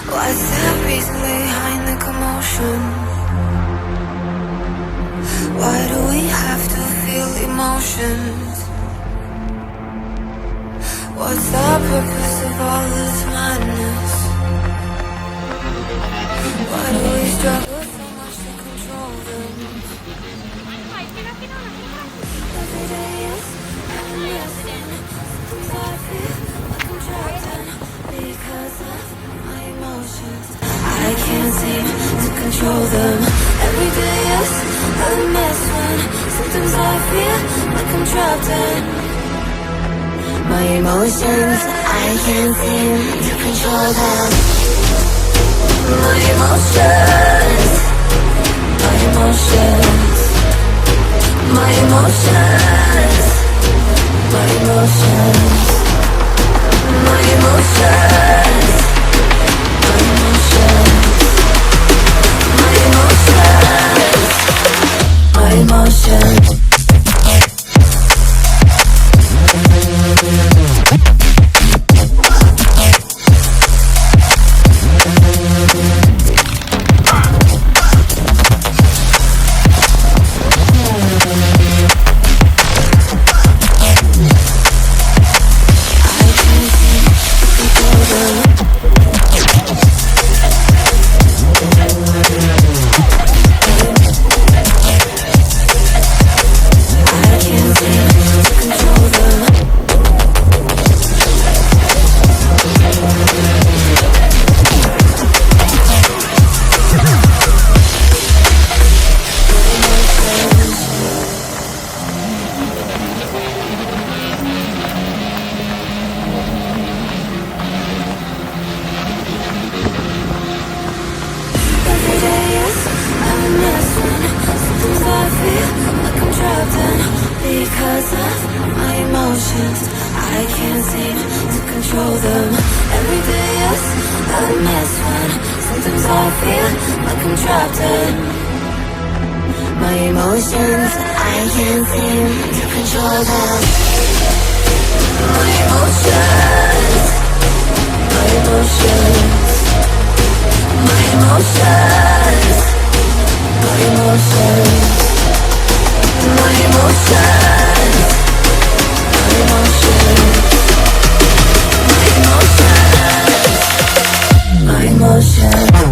What's the reason behind the commotion? Why do we have to feel emotions? What's the purpose of all this madness? Why do we struggle so much to control them? Every day is reminiscing. Sometimes I feel like I'm trapped in because of my emotions. I can't seem to control them. Every day is a mess when sometimes I feel like I'm trapped in my emotions. I can't seem to control them. My emotions, my emotions, my emotions, my emotions, my emotions, my emotions, my emotions.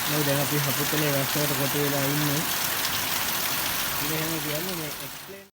මේ දැන් අපි හපුතලේ වැස්සකට කොට වෙලා ඉන්නේ. ඉතින් එහෙම කියන්නේ මේ එක්ස්ප්ලේන්